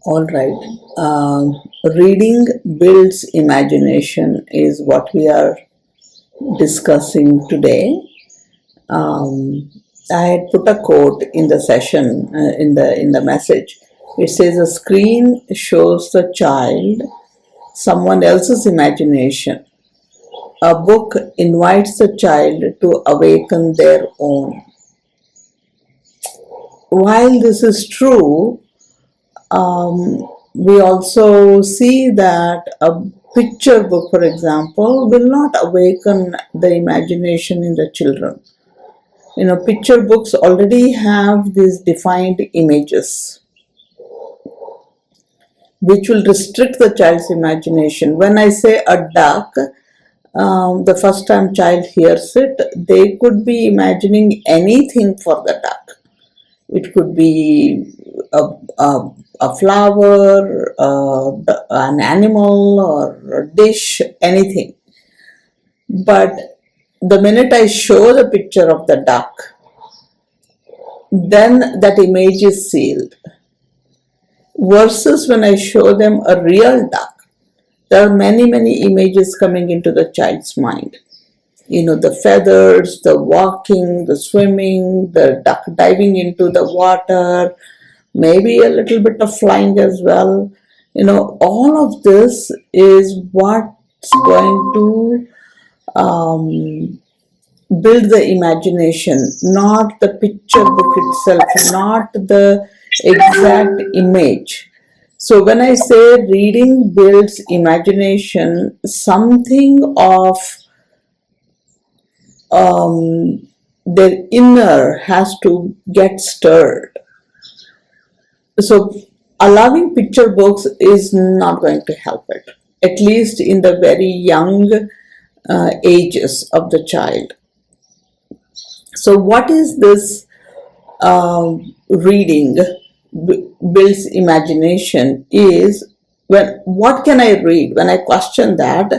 All right. Reading builds imagination is what we are discussing today. Um, I had put a quote in the session in the message. It says a screen shows the child someone else's imagination. A book invites the child to awaken their own. While this is true, we also see that a picture book, for example, will not awaken the imagination in the children. Picture books already have these defined images which will restrict the child's imagination. When I say a duck, the first time child hears it, they could be imagining anything for the duck. It could be a flower, an animal, or a dish, anything. But the minute I show the picture of the duck, then that image is sealed. Versus when I show them a real duck, there are many, many images coming into the child's mind. The feathers, the walking, the swimming, the duck diving into the water, maybe a little bit of flying as well. All of this is what's going to build the imagination, not the picture book itself, not the exact image. So when I say reading builds imagination, something of their inner has to get stirred. So allowing picture books is not going to help it, at least in the very young ages of the child. So what is this reading builds imagination is, what can I read? When I question that,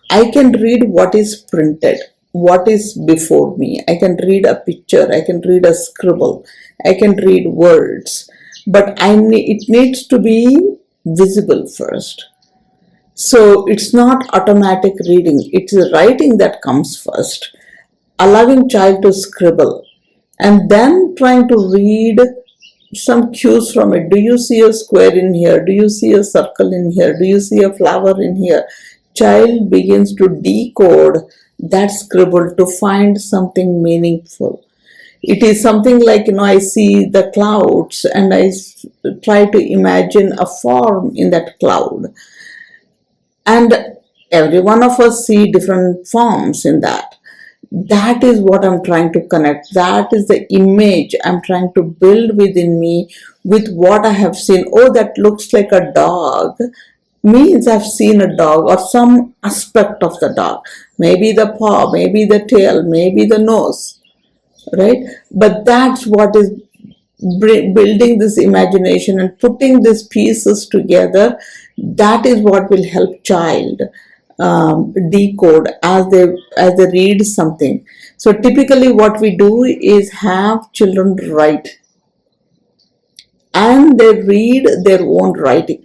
I can read what is printed, what is before me. I can read a picture, I can read a scribble, I can read words, but it needs to be visible first. So it's not automatic reading, it's writing that comes first. Allowing child to scribble and then trying to read some cues from it. Do you see a square in here? Do you see a circle in here? Do you see a flower in here? Child begins to decode that scribble to find something meaningful. It is something like, I see the clouds and I try to imagine a form in that cloud. And every one of us see different forms in that. That is what I'm trying to connect. That is the image I'm trying to build within me with what I have seen. Oh, that looks like a dog. Means I've seen a dog or some aspect of the dog. Maybe the paw, maybe the tail, maybe the nose, right? But that's what is building this imagination and putting these pieces together. That is what will help child decode as they read something. So typically what we do is have children write and they read their own writing.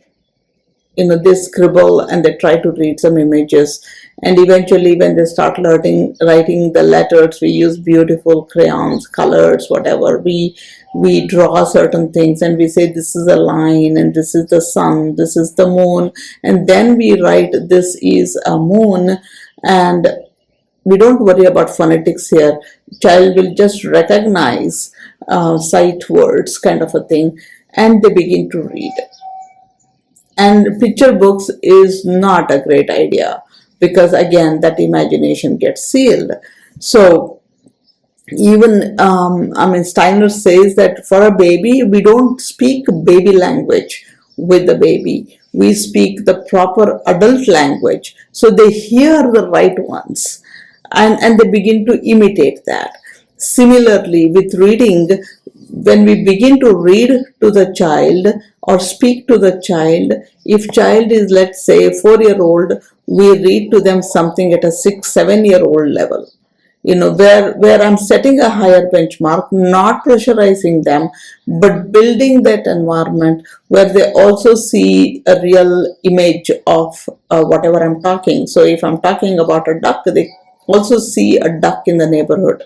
They scribble and they try to read some images, and eventually when they start learning writing the letters, we use beautiful crayons, colors, whatever. We draw certain things and we say this is a line and this is the sun, this is the moon, and then we write this is a moon, and we don't worry about phonetics here. Child will just recognize sight words kind of a thing, and they begin to read. And picture books is not a great idea because again that imagination gets sealed. So even Steiner says that for a baby we don't speak baby language with the baby. We speak the proper adult language. So they hear the right ones and they begin to imitate that. Similarly with reading, when we begin to read to the child or speak to the child, if child is, let's say, 4-year-old, we read to them something at a 6-7-year-old level. where I'm setting a higher benchmark, not pressurizing them, but building that environment where they also see a real image of whatever I'm talking. So if I'm talking about a duck, they also see a duck in the neighborhood.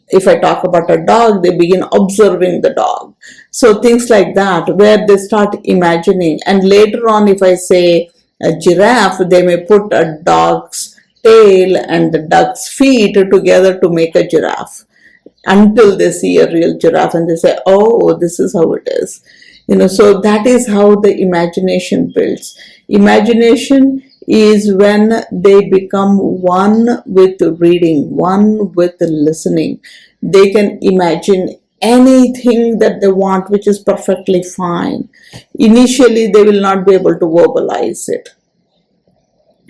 If I talk about a dog, they begin observing the dog. So things like that, where they start imagining. And later on, if I say a giraffe, they may put a dog's tail and the duck's feet together to make a giraffe, until they see a real giraffe and they say, oh, this is how it is. So that is how the imagination builds. Imagination is when they become one with reading, one with listening. They can imagine anything that they want, which is perfectly fine. Initially, they will not be able to verbalize it,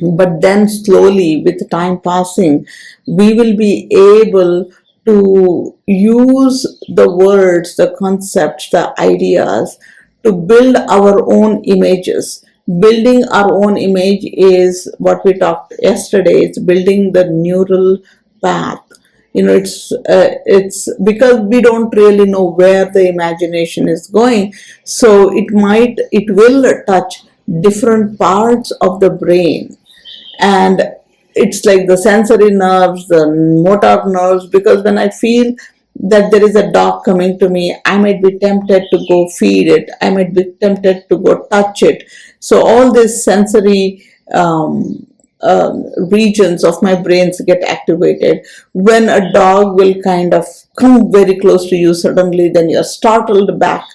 but then slowly, with time passing, we will be able to use the words, the concepts, the ideas to build our own images. Building our own image is what we talked yesterday. It's building the neural path. It's because we don't really know where the imagination is going, so it will touch different parts of the brain. And it's like the sensory nerves, the motor nerves, because when I feel that there is a dog coming to me, I might be tempted to go feed it, I might be tempted to go touch it. So all these sensory regions of my brains get activated. When a dog will kind of come very close to you suddenly, then you're startled back.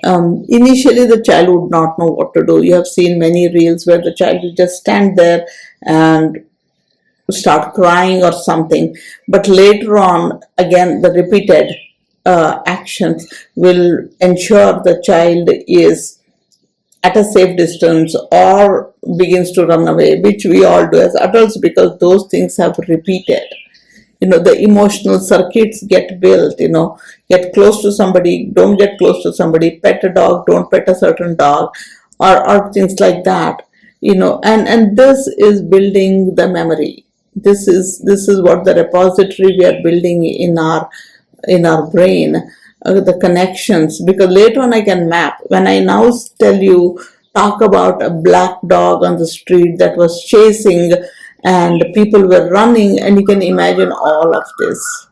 Initially, the child would not know what to do. You have seen many reels where the child will just stand there and start crying or something. But later on, again, the repeated actions will ensure the child is at a safe distance or begins to run away, which we all do as adults because those things have repeated. The emotional circuits get built. Get close to somebody, don't get close to somebody, pet a dog, don't pet a certain dog, or things like that. And this is building the memory. This is what the repository we are building in our brain, the connections. Because later on I can map. When I now talk about a black dog on the street that was chasing and people were running, and you can imagine all of this.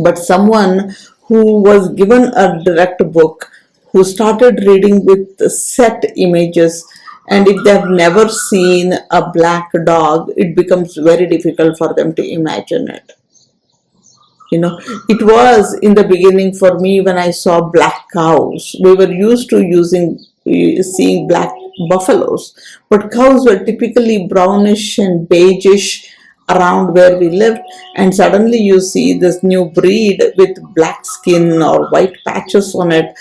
But someone who was given a direct book, who started reading with set images, and if they've never seen a black dog, it becomes very difficult for them to imagine it. It was in the beginning for me when I saw black cows. We were used to seeing black buffaloes, but cows were typically brownish and beigeish around where we lived, and suddenly you see this new breed with black skin or white patches on it.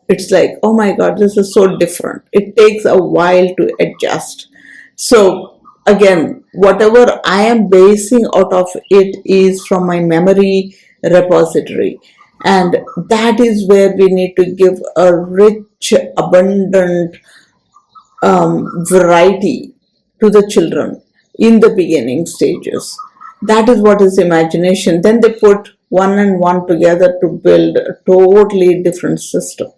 It's like, oh my god, this is so different. It takes a while to adjust. So again, whatever I am basing out of it is from my memory repository, and that is where we need to give a rich, abundant variety to the children in the beginning stages. That is what is imagination. Then they put one and one together to build a totally different system.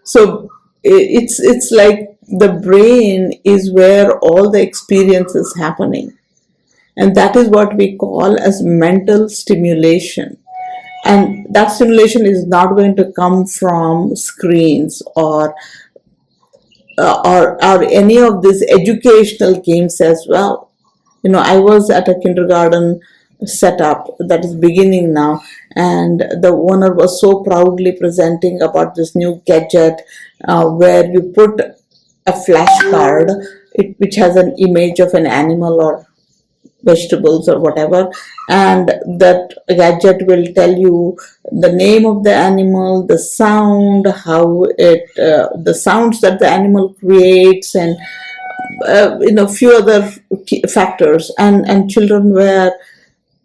So it's like the brain is where all the experience is happening, and that is what we call as mental stimulation. And that stimulation is not going to come from screens or any of these educational games as well. I was at a kindergarten setup that is beginning now, and the owner was so proudly presenting about this new gadget where you put a flashcard, which has an image of an animal or vegetables or whatever, and that gadget will tell you the name of the animal, the sound, how the sounds that the animal creates, and few other factors, and children were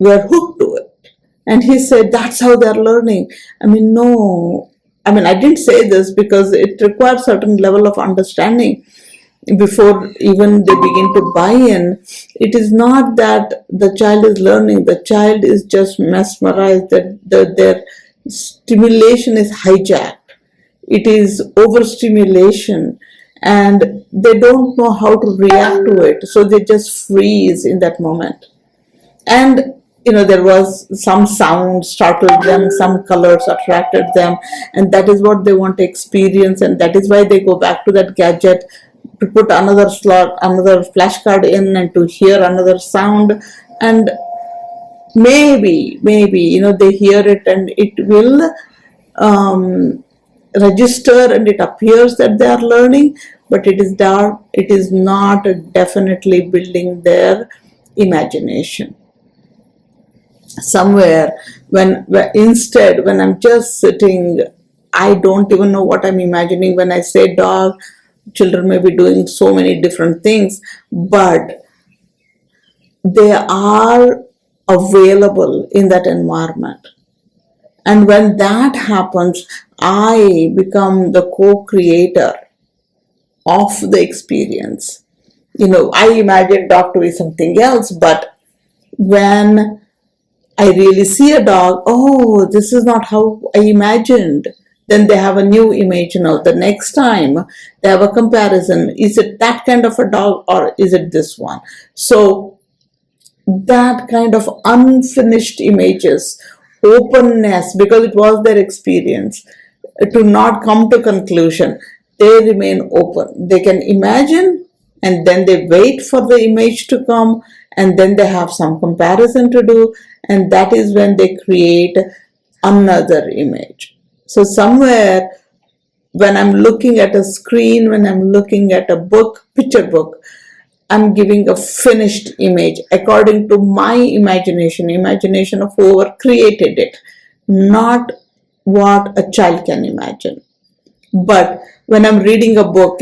hooked to it. And he said that's how they're learning. No, I didn't say this because it requires certain level of understanding, before even they begin to buy in, it is not that the child is learning. The child is just mesmerized, that their stimulation is hijacked. It is overstimulation, and they don't know how to react to it. So they just freeze in that moment. And there was some sound startled them, some colors attracted them, and that is what they want to experience, and that is why they go back to that gadget to put another slot, another flashcard in, and to hear another sound. And maybe they hear it and it will register, and it appears that they are learning, but it is dark. It is not definitely building their imagination. Somewhere, when instead, when I'm just sitting, I don't even know what I'm imagining. When I say dog, children may be doing so many different things, but they are available in that environment. And when that happens, I become the co-creator of the experience. I imagine dog to be something else, but when I really see a dog, oh, this is not how I imagined. Then they have a new image now. The next time they have a comparison. Is it that kind of a dog or is it this one? So that kind of unfinished images, openness, because it was their experience, to not come to conclusion, they remain open. They can imagine, and then they wait for the image to come, and then they have some comparison to do, and that is when they create another image. So somewhere, when I'm looking at a screen, when I'm looking at a book, picture book, I'm giving a finished image according to my imagination of whoever created it, not what a child can imagine. But when I'm reading a book,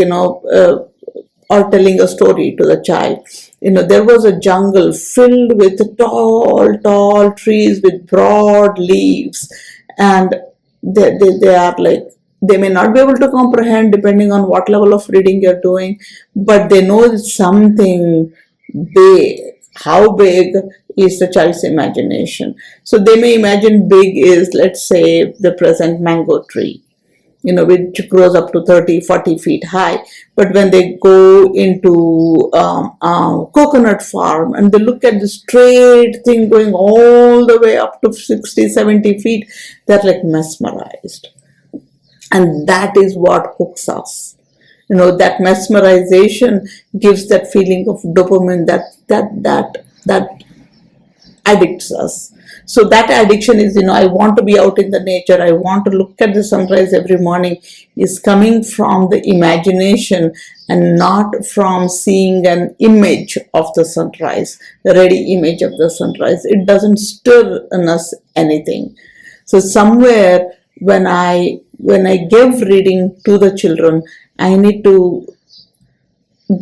or telling a story to the child, there was a jungle filled with tall trees with broad leaves, and they are like, they may not be able to comprehend depending on what level of reading you're doing, but they know it's something big. How big is the child's imagination? So they may imagine big is, let's say, the present mango tree, which grows up to 30, 40 feet high. But when they go into coconut farm and they look at the straight thing going all the way up to 60, 70 feet, they're like mesmerized. And that is what hooks us. That mesmerization gives that feeling of dopamine that addicts us. So that addiction is, I want to be out in the nature, I want to look at the sunrise every morning, is coming from the imagination and not from seeing an image of the sunrise, the ready image of the sunrise. It doesn't stir in us anything. So somewhere, when I give reading to the children, I need to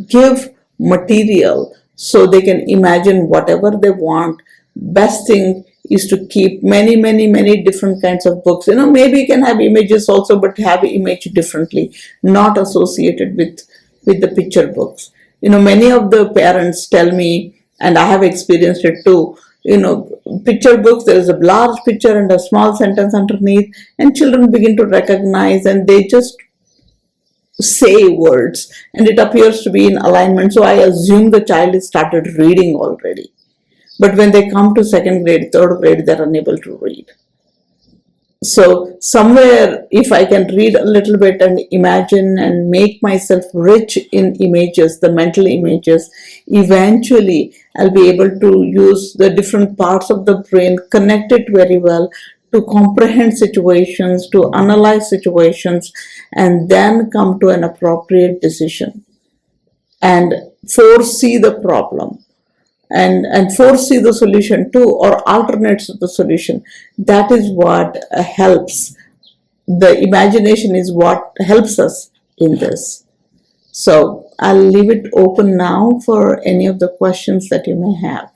give material so they can imagine whatever they want. Best thing is to keep many different kinds of books. Maybe you can have images also, but have image differently, not associated with the picture books. Many of the parents tell me, and I have experienced it too, picture books, there is a large picture and a small sentence underneath, and children begin to recognize, and they just say words, and it appears to be in alignment. So I assume the child has started reading already. But when they come to second grade, third grade, they're unable to read. So somewhere, if I can read a little bit and imagine and make myself rich in images, the mental images, eventually I'll be able to use the different parts of the brain, connect it very well to comprehend situations, to analyze situations, and then come to an appropriate decision and foresee the problem. And foresee the solution too, or alternates to the solution. That is what helps. The imagination is what helps us in this. So I'll leave it open now for any of the questions that you may have.